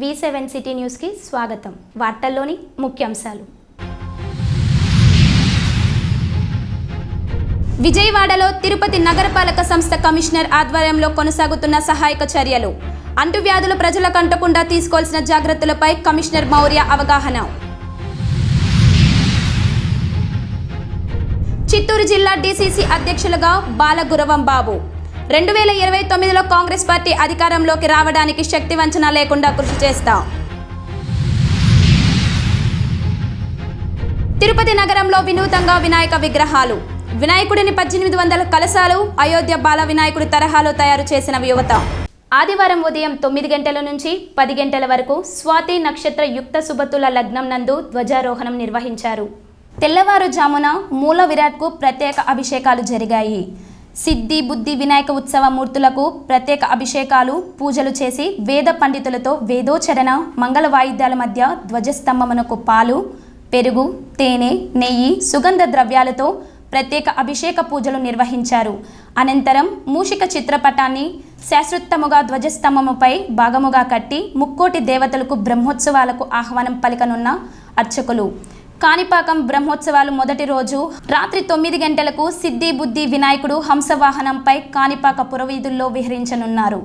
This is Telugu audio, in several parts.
V7 సిటీ న్యూస్కి స్వాగతం. వార్తల్లోని ముఖ్యాంశాలు. విజయవాడలో తిరుపతి నగరపాలక సంస్థ కమిషనర్ ఆధ్వర్యంలో కొనసాగుతున్న సహాయక చర్యలు. అంటువ్యాధులు ప్రజలకు అంటకుండా తీసుకోవాల్సిన జాగ్రత్తలపై కమిషనర్ మౌర్య అవగాహన. చిత్తూరు జిల్లా DCC అధ్యక్షులుగా బాలగురవం బాబు. 2029లో కాంగ్రెస్ పార్టీ అధికారంలోకి రావడానికి శక్తి వంచన లేకుండా కృషి చేస్తాం. తిరుపతి నగరంలో వినూతంగా వినాయక విగ్రహాలు. వినాయకుడిని 1800 కలశాలు అయోధ్య బాల వినాయకుడి తరహాలో తయారు చేసిన యువత. ఆదివారం ఉదయం 9 గంటల నుంచి 10 గంటల వరకు స్వాతి నక్షత్ర యుక్త శుభతుల లగ్నం నందు ధ్వజారోహణం నిర్వహించారు. తెల్లవారుజామున మూల విరాట్కు ప్రత్యేక అభిషేకాలు జరిగాయి. సిద్ధి బుద్ధి వినాయక ఉత్సవ మూర్తులకు ప్రత్యేక అభిషేకాలు పూజలు చేసి వేద పండితులతో వేదోచరణ మంగళ వాయిద్యాల మధ్య ధ్వజస్తంభమునకు పాలు పెరుగు తేనె నెయ్యి సుగంధ ద్రవ్యాలతో ప్రత్యేక అభిషేక పూజలు నిర్వహించారు. అనంతరం మూషిక చిత్రపటాన్ని శాశ్వతముగా ధ్వజస్తంభముపై భాగముగా కట్టి ముక్కోటి దేవతలకు బ్రహ్మోత్సవాలకు ఆహ్వానం పలికనున్న అర్చకులు. కాణిపాకం బ్రహ్మోత్సవాలు మొదటి రోజు రాత్రి 9 గంటలకు సిద్ధి బుద్ధి వినాయకుడు హంసవాహనంపై కాణిపాక పురవీధుల్లో విహరించనున్నారు.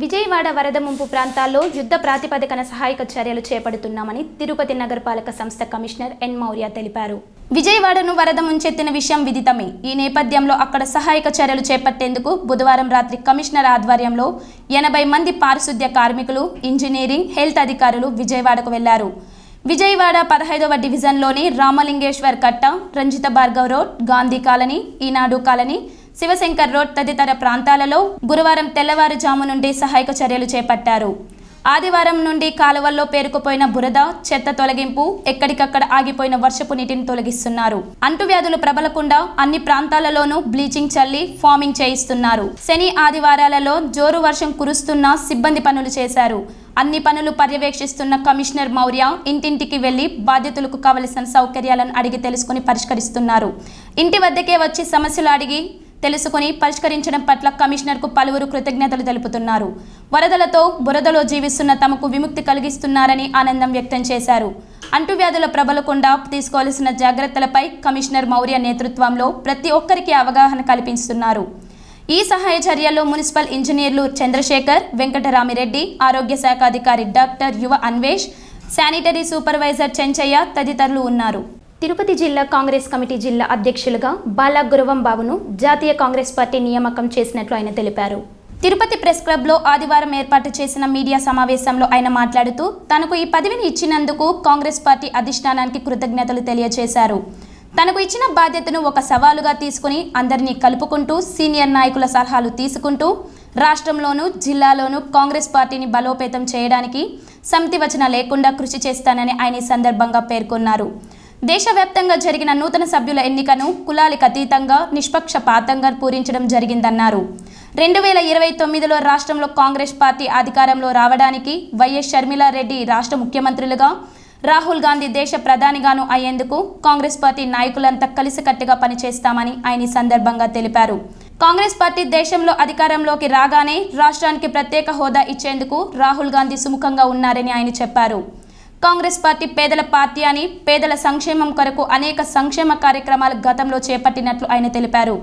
విజయవాడ వరద ముంపు ప్రాంతాల్లో యుద్ధ ప్రాతిపదికన సహాయక చర్యలు చేపడుతున్నామని తిరుపతి నగరపాలక సంస్థ కమిషనర్ ఎన్ మౌర్య తెలిపారు. విజయవాడను వరద ముంచెత్తిన విషయం విదితమే. ఈ నేపథ్యంలో అక్కడ సహాయక చర్యలు చేపట్టేందుకు బుధవారం రాత్రి కమిషనర్ ఆధ్వర్యంలో 80 మంది పారిశుద్ధ్య కార్మికులు, ఇంజనీరింగ్, హెల్త్ అధికారులు విజయవాడకు వెళ్లారు. విజయవాడ 15వ డివిజన్లోని రామలింగేశ్వర్ కట్ట, రంజిత భార్గవ్ రోడ్, గాంధీ కాలనీ, ఈనాడు కాలనీ, శివశంకర్ రోడ్ తదితర ప్రాంతాలలో గురువారం తెల్లవారుజాము నుండి సహాయక చర్యలు చేపట్టారు. ఆదివారం నుండి కాలువల్లో పేరుకుపోయిన బురద, చెత్త తొలగింపు, ఎక్కడికక్కడ ఆగిపోయిన వర్షపు నీటిని తొలగిస్తున్నారు. అంటువ్యాధులు ప్రబలకుండా అన్ని ప్రాంతాలలోనూ బ్లీచింగ్ చల్లి ఫార్మింగ్ చేయిస్తున్నారు. శని ఆదివారాలలో జోరు వర్షం కురుస్తున్నా సిబ్బంది పనులు చేశారు. అన్ని పనులు పర్యవేక్షిస్తున్న కమిషనర్ మౌర్య ఇంటింటికి వెళ్లి బాధితులకు కావలసిన సౌకర్యాలను అడిగి తెలుసుకుని పరిష్కరిస్తున్నారు. ఇంటి వద్దకే వచ్చి సమస్యలు అడిగి తెలుసుకుని పరిష్కరించడం పట్ల కమిషనర్కు పలువురు కృతజ్ఞతలు తెలుపుతున్నారు. వరదలతో బురదలో జీవిస్తున్న తమకు విముక్తి కలిగిస్తున్నారని ఆనందం వ్యక్తం చేశారు. అంటువ్యాధుల ప్రబలకుండా తీసుకోవాల్సిన జాగ్రత్తలపై కమిషనర్ మౌర్య నేతృత్వంలో ప్రతి ఒక్కరికి అవగాహన కల్పిస్తున్నారు. ఈ సహాయ చర్యల్లో మున్సిపల్ ఇంజనీర్లు చంద్రశేఖర్, వెంకటరామిరెడ్డి, ఆరోగ్య శాఖ అధికారి డాక్టర్ యువ అన్వేష్, శానిటరీ సూపర్వైజర్ చెంచయ్య తదితరులు ఉన్నారు. తిరుపతి జిల్లా కాంగ్రెస్ కమిటీ జిల్లా అధ్యక్షులుగా బాలగురవం బాబును జాతీయ కాంగ్రెస్ పార్టీ నియామకం చేసినట్లు ఆయన తెలిపారు. తిరుపతి ప్రెస్ క్లబ్లో ఆదివారం ఏర్పాటు చేసిన మీడియా సమావేశంలో ఆయన మాట్లాడుతూ తనకు ఈ పదవిని ఇచ్చినందుకు కాంగ్రెస్ పార్టీ అధిష్టానానికి కృతజ్ఞతలు తెలియజేశారు. తనకు ఇచ్చిన బాధ్యతను ఒక సవాలుగా తీసుకుని అందరినీ కలుపుకుంటూ సీనియర్ నాయకుల సలహాలు తీసుకుంటూ రాష్ట్రంలోనూ జిల్లాలోనూ కాంగ్రెస్ పార్టీని బలోపేతం చేయడానికి సమితి వచన లేకుండా కృషి చేస్తానని ఆయన ఈ సందర్భంగా పేర్కొన్నారు. దేశవ్యాప్తంగా జరిగిన నూతన సభ్యుల ఎన్నికను కులాలకు అతీతంగా నిష్పక్షపాతంగా పూరించడం జరిగిందన్నారు. 2029లో రాష్ట్రంలో కాంగ్రెస్ పార్టీ అధికారంలో రావడానికి వైఎస్ షర్మిలారెడ్డి రాష్ట్ర ముఖ్యమంత్రులుగా, రాహుల్ గాంధీ దేశ ప్రధానిగాను అయ్యేందుకు కాంగ్రెస్ పార్టీ నాయకులంతా కలిసికట్టుగా పనిచేస్తామని ఆయన ఈ సందర్భంగా తెలిపారు. కాంగ్రెస్ పార్టీ దేశంలో అధికారంలోకి రాగానే రాష్ట్రానికి ప్రత్యేక హోదా ఇచ్చేందుకు రాహుల్ గాంధీ సుముఖంగా ఉన్నారని ఆయన చెప్పారు. కాంగ్రెస్ పార్టీ పేదల పార్టీ అని, పేదల సంక్షేమం కొరకు అనేక సంక్షేమ కార్యక్రమాలు గతంలో చేపట్టినట్లు ఆయన తెలిపారు.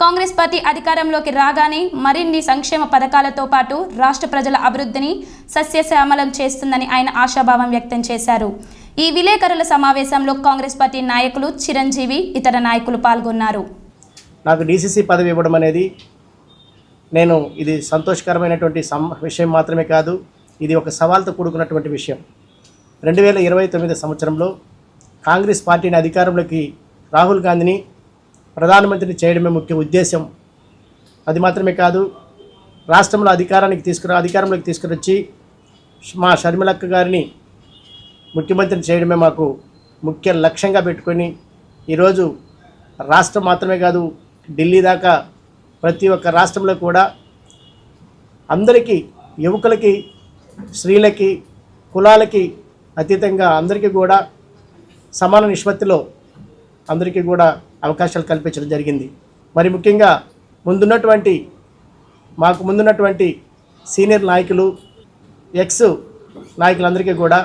కాంగ్రెస్ పార్టీ అధికారంలోకి రాగానే మరిన్ని సంక్షేమ పథకాలతో పాటు రాష్ట్ర ప్రజల అభివృద్ధిని సస్యశ్యామలం చేస్తుందని ఆయన ఆశాభావం వ్యక్తం చేశారు. ఈ విలేకరుల సమావేశంలో కాంగ్రెస్ పార్టీ నాయకులు చిరంజీవి, ఇతర నాయకులు పాల్గొన్నారు. నాకు DCC పదవి ఇవ్వడం అనేది ఇది సంతోషకరమైనటువంటి విషయం మాత్రమే కాదు, ఇది ఒక సవాల్తో కూడుకున్నటువంటి విషయం. 2029 సంవత్సరంలో కాంగ్రెస్ పార్టీని అధికారంలోకి రాహుల్ గాంధీని ప్రధానమంత్రిని చేయడమే ముఖ్య ఉద్దేశం. అది మాత్రమే కాదు, రాష్ట్రంలో అధికారంలోకి తీసుకురొచ్చి మా షర్మిలక్క గారిని ముఖ్యమంత్రిని చేయడమే మాకు ముఖ్య లక్ష్యంగా పెట్టుకొని ఈరోజు రాష్ట్రం మాత్రమే కాదు ఢిల్లీ దాకా ప్రతి ఒక్క రాష్ట్రంలో కూడా అందరికీ యువకులకి స్త్రీలకి కులాలకి అతీతంగా అందరికీ కూడా సమాన నిష్పత్తిలో అందరికీ కూడా అవకాశాలు కల్పించడం జరిగింది. మరి ముఖ్యంగా మాకు ముందున్నటువంటి సీనియర్ నాయకులు ఎక్స్ నాయకులందరికీ కూడా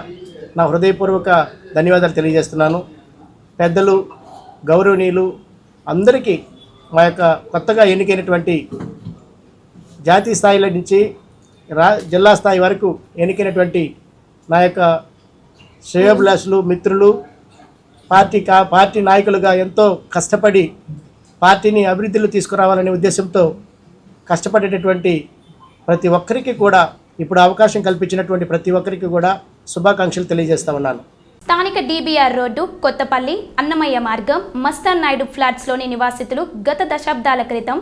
నా హృదయపూర్వక ధన్యవాదాలు తెలియజేస్తున్నాను. పెద్దలు గౌరవనీయులు అందరికీ మా యొక్క కొత్తగా ఎన్నికైనటువంటి జాతీయ స్థాయిలో నుంచి జిల్లా స్థాయి వరకు ఎన్నికైనటువంటి నా యొక్క శ్రేయోభిలాషులు మిత్రులు పార్టీ నాయకులుగా ఎంతో కష్టపడి పార్టీని అభివృద్ధిలో తీసుకురావాలనే ఉద్దేశంతో కష్టపడేటటువంటి ప్రతి ఒక్కరికి కూడా ఇప్పుడు అవకాశం కల్పించినటువంటి ప్రతి ఒక్కరికి కూడా శుభాకాంక్షలు తెలియజేస్తా ఉన్నాను. స్థానిక DBR రోడ్డు, కొత్తపల్లి, అన్నమయ్య మార్గం, మస్తాన్ నాయుడు ఫ్లాట్స్లోని నివాసితులు గత దశాబ్దాల క్రితం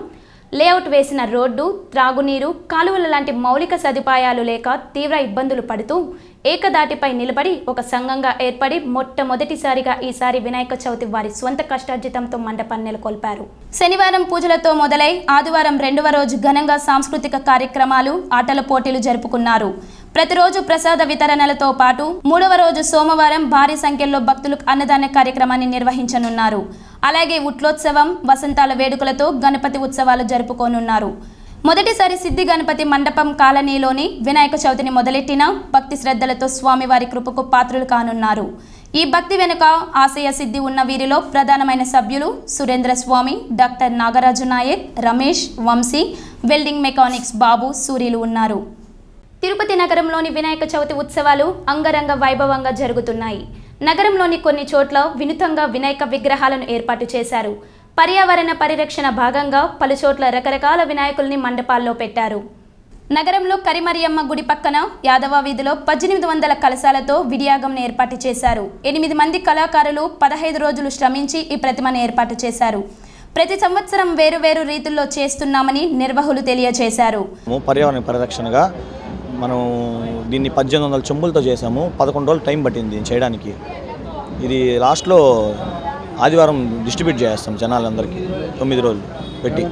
లేఅవుట్ వేసిన రోడ్డు, త్రాగునీరు, కాలువల లాంటి మౌలిక సదుపాయాలు లేక తీవ్ర ఇబ్బందులు పడుతూ ఏకదాటిపై నిలబడి ఒక సంఘంగా ఏర్పడి మొట్టమొదటిసారిగా ఈసారి వినాయక చవితి వారి స్వంత కష్టార్జితంతో మండపాన్ని నెలకొల్పారు. శనివారం పూజలతో మొదలై ఆదివారం 2వ రోజు ఘనంగా సాంస్కృతిక కార్యక్రమాలు, ఆటల పోటీలు జరుపుకున్నారు. ప్రతిరోజు ప్రసాద వితరణలతో పాటు 3వ రోజు సోమవారం భారీ సంఖ్యలో భక్తులు అన్నదాన కార్యక్రమాన్ని నిర్వహించనున్నారు. అలాగే ఉట్లోత్సవం, వసంతాల వేడుకలతో గణపతి ఉత్సవాలు జరుపుకోనున్నారు. మొదటిసారి సిద్ధి గణపతి మండపం కాలనీలోని వినాయక చవితిని మొదలెట్టిన భక్తి శ్రద్ధలతో స్వామివారి కృపకు పాత్రులు కానున్నారు. ఈ భక్తి వెనుక ఆశయ సిద్ధి ఉన్న వీరిలో ప్రధానమైన సభ్యులు Surendra Swami, doctor Nagaraju Nayak, Ramesh, Vamsi, welding mechanics Babu, Suryulu ఉన్నారు. తిరుపతి నగరంలోని వినాయక చవితి ఉత్సవాలు అంగరంగ వైభవంగా జరుగుతున్నాయి. నగరంలోని కొన్ని చోట్ల వినూత్నంగా వినాయక విగ్రహాలను ఏర్పాటు చేశారు. పర్యావరణ పరిరక్షణ భాగంగా పలుచోట్ల రకరకాల వినాయకుల్ని మండపాల్లో పెట్టారు. నగరంలో కరిమరియమ్మ గుడి పక్కన యాదవ వీధిలో 1800 కలశాలతో విడియాగంను ఏర్పాటు చేశారు. 8 మంది కళాకారులు 15 రోజులు శ్రమించి ఈ ప్రతిమను ఏర్పాటు చేశారు. ప్రతి సంవత్సరం వేరు రీతుల్లో చేస్తున్నామని నిర్వాహకులు తెలియజేశారు. పర్యావరణ పరిరక్షణగా మనం దీన్ని 1800 చెంబులతో చేసాము. 11 రోజులు టైం పట్టింది చేయడానికి. ఇది లాస్ట్లో ఆదివారం డిస్ట్రిబ్యూట్ చేస్తాం జనాలందరికీ 9 రోజులు పెట్టి.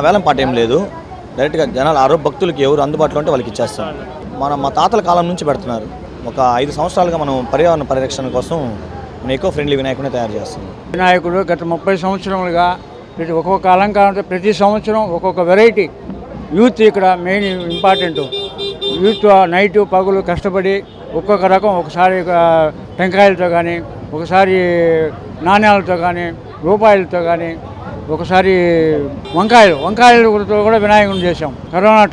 వేలం పాట ఏం లేదు, డైరెక్ట్గా జనాలు ఆ రోజు భక్తులకి ఎవరు అందుబాటులో ఉంటే వాళ్ళకి ఇచ్చేస్తాం. మా తాతల కాలం నుంచి పెడుతున్నారు. ఒక 5 సంవత్సరాలుగా మనం పర్యావరణ పరిరక్షణ కోసం మనం ఎకో ఫ్రెండ్లీ వినాయకుడిని తయారు చేస్తాం. వినాయకుడు గత 30 సంవత్సరాలుగా ఒక్కొక్క అలంకారంతో ప్రతి సంవత్సరం ఒక్కొక్క వెరైటీ. యూత్ ఇక్కడ మెయిన్ ఇంపార్టెంట్. యూత్ నైట్ పగులు కష్టపడి ఒక్కొక్క రకం, ఒకసారి టెంకాయలతో కానీ, ఒకసారి నాణ్యాలతో కానీ, రూపాయలతో కానీ, ఒకసారి వంకాయలతో కూడా వినాయకుడిని చేసాం. కరోనా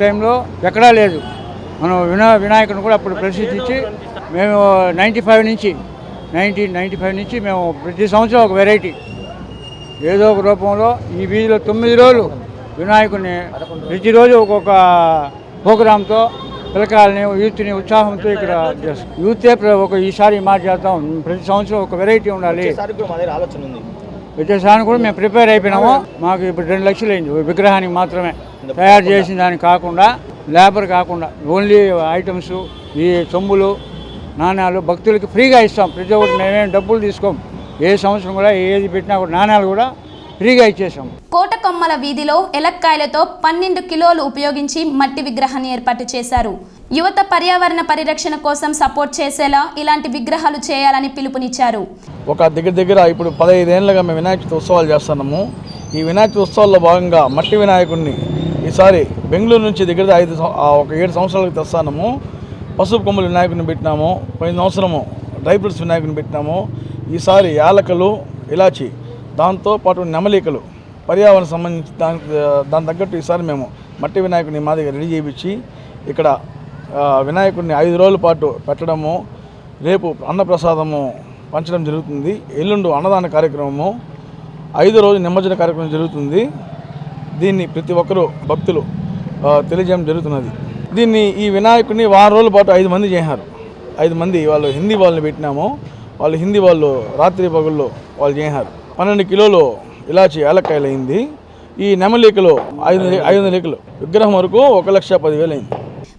టైంలో ఎక్కడా లేదు. మనం వినాయకుడిని కూడా అప్పుడు ప్రసిద్ధి ఇచ్చి మేము 1995 నుంచి మేము ప్రతి సంవత్సరం ఒక వెరైటీ ఏదో ఒక రూపంలో ఈ వీధిలో 9 రోజులు వినాయకుడిని ప్రతిరోజు ఒక్కొక్క ప్రోగ్రాంతో పిల్లకాయలని, యూత్ని ఉత్సాహంతో ఇక్కడ చేస్తాం. యూతే ఈసారి చేద్దాం, ప్రతి సంవత్సరం ఒక వెరైటీ ఉండాలి. వచ్చేసారి కూడా మేము ప్రిపేర్ అయిపోయినాము. మాకు ఇప్పుడు 2 లక్షలు అయింది విగ్రహానికి మాత్రమే. తయారు చేసిన దానికి కాకుండా, లేబర్ కాకుండా ఓన్లీ ఐటమ్స్, ఈ సొమ్ములు, నాణ్యాలు భక్తులకి ఫ్రీగా ఇస్తాం. ప్రతి ఒక్కటి మేమేం డబ్బులు తీసుకోం. ఏ సంవత్సరం కూడా ఏది పెట్టినా కూడా నాణ్యాలు కూడా ఫ్రీగా ఇచ్చేసాం. కోటకొమ్మల వీధిలో ఎలక్కాయలతో 12 కిలోలు ఉపయోగించి మట్టి విగ్రహాన్ని ఏర్పాటు చేశారు. యువత పర్యావరణ పరిరక్షణ కోసం సపోర్ట్ చేసేలా ఇలాంటి విగ్రహాలు చేయాలని పిలుపునిచ్చారు. ఒక దగ్గర ఇప్పుడు 15 ఏళ్ళుగా మేము వినాయక చవితి ఉత్సవాలు చేస్తున్నాము. ఈ వినాయక చవితి ఉత్సవాల్లో భాగంగా మట్టి వినాయకుడిని ఈసారి బెంగళూరు నుంచి దగ్గర 7 సంవత్సరాలకు తెస్తాము. పసుపు కొమ్ముల వినాయకుడిని పెట్టినాము. పోయిన సంవత్సరము డ్రై ఫ్రూట్స్ వినాయకుడిని పెట్టినాము. ఈసారి యాలకలు, ఇలాచి, దాంతోపాటు నెమలికలు, పర్యావరణ సంబంధించి దాని తగ్గట్టు ఈసారి మేము మట్టి వినాయకుడిని మా దగ్గర రెడీ చేయించి ఇక్కడ వినాయకుడిని 5 రోజుల పాటు పెట్టడము, రేపు అన్నప్రసాదము పంచడం జరుగుతుంది. ఎల్లుండు అన్నదాన కార్యక్రమము, 5వ రోజు నిమజ్జన కార్యక్రమం జరుగుతుంది. దీన్ని ప్రతి ఒక్కరూ భక్తులు తెలియజేయడం జరుగుతున్నది. ఈ వినాయకుడిని 1 రోజుల పాటు 5 మంది చేశారు. 5 మంది వాళ్ళు హిందీ వాళ్ళని పెట్టినాము. వాళ్ళు హిందీ వాళ్ళు రాత్రి పగుల్లో వాళ్ళు చేశారు. 12 కిలోలు ఇలాచి ఏలక్కాయలు అయింది. ఈ నెమలికలు 500 లీకలు విగ్రహం వరకు 1,10,000 అయింది.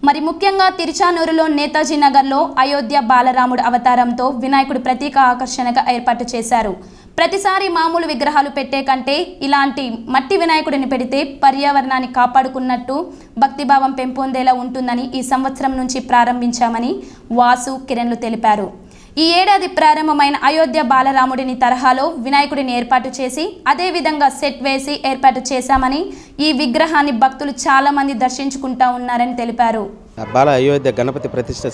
మరి ముఖ్యంగా తిరుచానూరులో నేతాజీ నగర్లో అయోధ్య బాలరాముడు అవతారంతో వినాయకుడి ప్రతీక ఆకర్షణగా ఏర్పాటు చేశారు. ప్రతిసారి మామూలు విగ్రహాలు పెట్టే కంటే ఇలాంటి మట్టి వినాయకుడిని పెడితే పర్యావరణాన్ని కాపాడుకున్నట్టు భక్తిభావం పెంపొందేలా ఉంటుందని ఈ సంవత్సరం నుంచి ప్రారంభించామని వాసు కిరణ్లు తెలిపారు. ఈ ఏడాది ప్రారంభమైన అయోధ్య బాలరాముడిని తరహాలో వినాయకుడిని ఏర్పాటు చేసి అదేవిధంగా సెట్ వేసి ఏర్పాటు చేశామని, ఈ విగ్రహాన్ని భక్తులు చాలామంది దర్శించుకుంటా ఉన్నారని తెలిపారు. బాల అయోధ్య గణపతి ప్రతిష్ట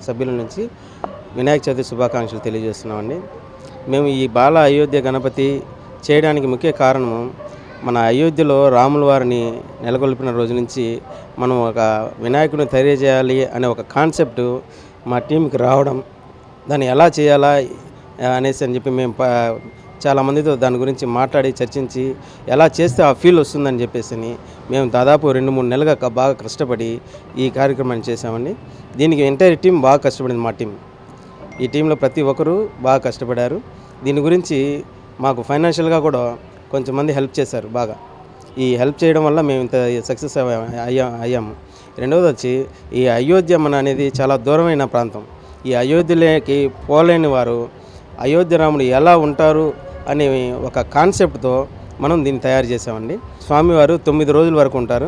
సభ్యుల నుంచి వినాయక చవితి శుభాకాంక్షలు తెలియజేస్తున్నామండి. మేము ఈ బాల అయోధ్య గణపతి చేయడానికి ముఖ్య కారణము, మన అయోధ్యలో రాముల వారిని నెలకొల్పిన రోజు నుంచి మనం ఒక వినాయకుడిని తయారు చేయాలి అనే ఒక కాన్సెప్ట్ మా టీంకి రావడం, దాన్ని ఎలా చేయాలా అనేసి అని చెప్పి మేము చాలామందితో దాని గురించి మాట్లాడి చర్చించి ఎలా చేస్తే ఆ ఫీల్ వస్తుందని చెప్పేసి మేము దాదాపు 2-3 నెలలుగా బాగా కష్టపడి ఈ కార్యక్రమాన్ని చేసామండి. దీనికి ఎంటైర్ టీం బాగా కష్టపడింది. మా టీం, ఈ టీంలో ప్రతి ఒక్కరూ బాగా కష్టపడారు. దీని గురించి మాకు ఫైనాన్షియల్గా కూడా కొంచెం మంది హెల్ప్ చేశారు బాగా. ఈ హెల్ప్ చేయడం వల్ల మేము ఇంత సక్సెస్ అయ్యాము. రెండవది వచ్చి ఈ అయోధ్య మన అనేది చాలా దూరమైన ప్రాంతం. ఈ అయోధ్యలోకి పోలేని వారు అయోధ్య రాముడు ఎలా ఉంటారు అనే ఒక కాన్సెప్ట్తో మనం దీన్ని తయారు చేసామండి. స్వామివారు 9 రోజుల వరకు ఉంటారు.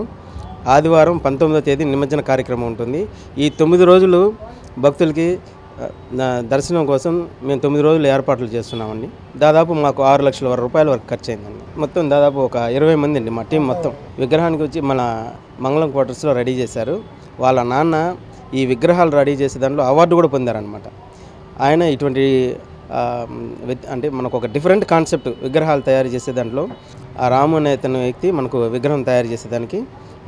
ఆదివారం 19వ తేదీ నిమజ్జన కార్యక్రమం ఉంటుంది. ఈ 9 రోజులు భక్తులకి దర్శనం కోసం మేము 9 రోజులు ఏర్పాట్లు చేస్తున్నామండి. దాదాపు మాకు 6 లక్షల రూపాయల వరకు ఖర్చు అయిందండి. మొత్తం దాదాపు ఒక 20 మంది అండి మా టీం మొత్తం. విగ్రహానికి వచ్చి మన మంగళం క్వార్టర్స్లో రెడీ చేశారు. వాళ్ళ నాన్న ఈ విగ్రహాలు రెడీ చేసే దాంట్లో అవార్డు కూడా పొందారనమాట. ఆయన ఇటువంటి అంటే మనకు ఒక డిఫరెంట్ కాన్సెప్ట్ విగ్రహాలు తయారు చేసే దాంట్లో ఆ రాము అనే అతని వ్యక్తి మనకు విగ్రహం తయారు చేసేదానికి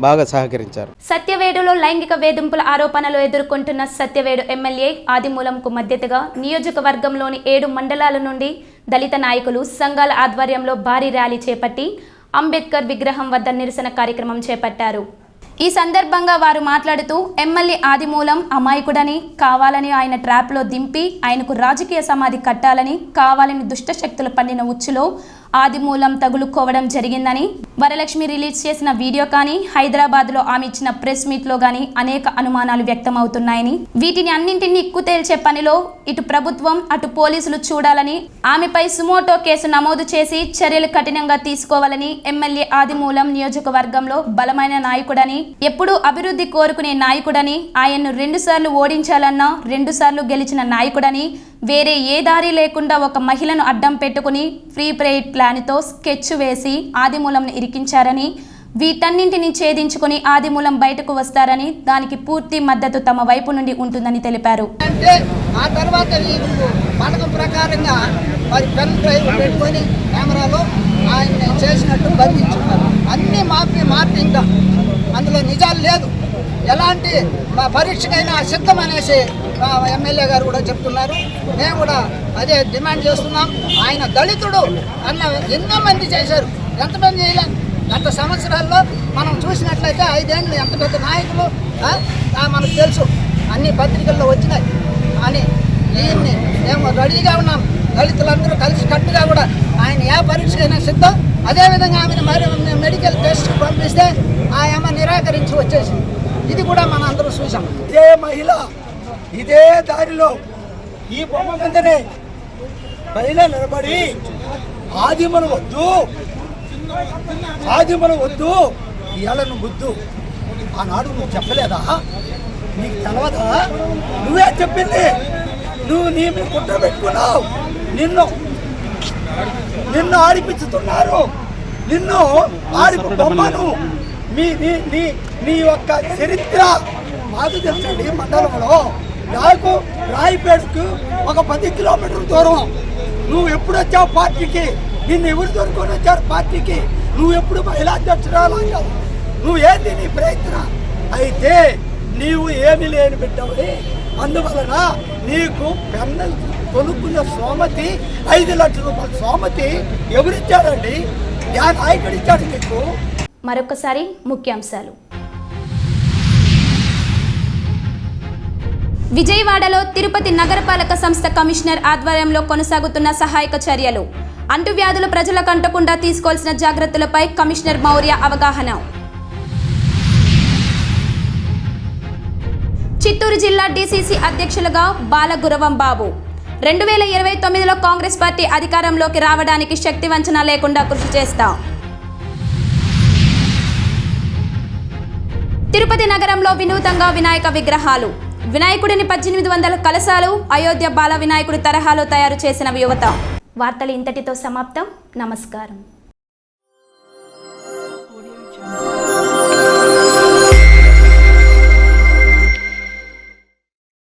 బాగా సహకరించారు. సత్యవేడులో లైంగిక వేధింపుల ఆరోపణలు ఎదుర్కొంటున్న సత్యవేడు ఎమ్మెల్యే ఆదిమూలంకు మద్దతుగా నియోజకవర్గంలోని 7 మండలాల నుండి దళిత నాయకులు సంఘాల ఆధ్వర్యంలో భారీ ర్యాలీ చేపట్టి అంబేద్కర్ విగ్రహం వద్ద నిరసన కార్యక్రమం చేపట్టారు. ఈ సందర్భంగా వారు మాట్లాడుతూ ఎమ్మెల్యే ఆదిమూలం అమాయకుడని, కావాలని ఆయన ట్రాప్లో దింపి ఆయనకు రాజకీయ సమాధి కట్టాలని కావాలని దుష్ట శక్తులు పన్నిన ఉచ్చులో ఆదిమూలం తగులుకోవడం జరిగిందని, వరలక్ష్మి రిలీజ్ చేసిన వీడియో కానీ, హైదరాబాద్లో ఆమె ఇచ్చిన ప్రెస్ మీట్లో కానీ అనేక అనుమానాలు వ్యక్తమవుతున్నాయని, వీటిని అన్నింటినీ తేల్చే పనిలో ఇటు ప్రభుత్వం అటు పోలీసులు చూడాలని, ఆమెపై సుమోటో కేసు నమోదు చేసి చర్యలు కఠినంగా తీసుకోవాలని, ఎమ్మెల్యే ఆదిమూలం నియోజకవర్గంలో బలమైన నాయకుడని, ఎప్పుడూ అభివృద్ధి కోరుకునే నాయకుడని, ఆయన్ను 2 సార్లు ఓడించాలన్నా 2 సార్లు గెలిచిన నాయకుడని, వేరే ఏ దారి లేకుండా ఒక మహిళను అడ్డం పెట్టుకుని ఫ్రీ ప్రేడ్ ప్లాన్తో స్కెచ్ వేసి ఆదిమూలంను ఇరికించారని, వీటన్నింటినీ ఛేదించుకుని ఆదిమూలం బయటకు వస్తారని, దానికి పూర్తి మద్దతు తమ వైపు నుండి ఉంటుందని తెలిపారు. అంటే ఆ తర్వాత పథకం ప్రకారంగా మరి పెన్ డ్రైవ్ పెట్టుకొని కెమెరాలో ఆయన చేసినట్టు బంధించున్నారు. అన్నీ మార్పింగ్, అందులో నిజాలు లేదు. ఎలాంటి పరీక్షకైనా సిద్ధం అనేసి ఎమ్మెల్యే గారు కూడా చెప్తున్నారు. మేము కూడా అదే డిమాండ్ చేస్తున్నాం. ఆయన దళితుడు అన్న ఎన్నో మంది చేశారు, ఎంతమంది చేయలేదు. గత సంవత్సరాల్లో మనం చూసినట్లయితే 5 ఏళ్ళు ఎంత పెద్ద నాయకులు మనకు తెలుసు, అన్ని పత్రికల్లో వచ్చినాయి. అని ఈయన్ని మేము రెడీగా ఉన్నాం. దళితులందరూ కలిసి కట్టుగా కూడా ఆయన ఏ పరీక్షకైనా సిద్ధం. అదేవిధంగా ఆమెను మరి మెడికల్ టెస్ట్ పంపిస్తే ఆమె నిరాకరించి వచ్చేసింది. ఇది కూడా మనం అందరూ చూసాం. ఇదే మహిళ ఇదే దారిలో ఈ బొమ్మ మీదనే పైన నిలబడి ఆదిమను వద్దు ఇయాలను బుద్ధు ఆనాడు నువ్వు చెప్పలేదా? నీకు తెలవదా? నువ్వే చెప్పింది. నువ్వు నీ మీద కుట్ర పెట్టుకున్నావు. నిన్ను ఆడిపించుతున్నారు. నిన్ను ఆడిపి బొమ్మను నీ యొక్క చరిత్ర మాకు తెలుసండి. మండలంలో నాకు రాయిపేటకు ఒక 10 కిలోమీటర్ల దూరం. నువ్వు ఎప్పుడు వచ్చావు పార్టీకి? నిన్ను ఎవరు దొరుకుని వచ్చారు పార్టీకి? నువ్వు ఎప్పుడు మహిళా అధ్యక్షురాలు? నువ్వు ఏంటి నీ ప్రయత్నం? అయితే నీవు ఏమి లేని పెట్టావు. అందువలన నీకు పెన్ను కొనుక్కున్న సోమతి 5 లక్షల రూపాయల సోమతి ఎవరిచ్చాడండి? యా నాయకుడు ఇచ్చాడు నీకు? మరొకసారి ముఖ్యాంశాలు. విజయవాడలో తిరుపతి నగరపాలక సంస్థ కమిషనర్ ఆధ్వర్యంలో కొనసాగుతున్న సహాయక చర్యలు. అంటువ్యాధులు ప్రజలకు అంటకుండా తీసుకోవాల్సిన జాగ్రత్తలపై కమిషనర్ మౌర్య అవగాహన. చిత్తూరు జిల్లా డీసీసీ అధ్యక్షులుగా బాలగురవం బాబు. 2029లో కాంగ్రెస్ పార్టీ అధికారంలోకి రావడానికి శక్తి వంచన లేకుండా కృషి చేస్తాం. తిరుపతి నగరంలో వినూతంగా వినాయక విగ్రహాలు. వినాయకుడిని 1800 కలశాలు అయోధ్య బాల వినాయకుడి తరహాలో తయారు చేసిన యువత. వార్తలు ఇంతటితో సమాప్తం. నమస్కారం.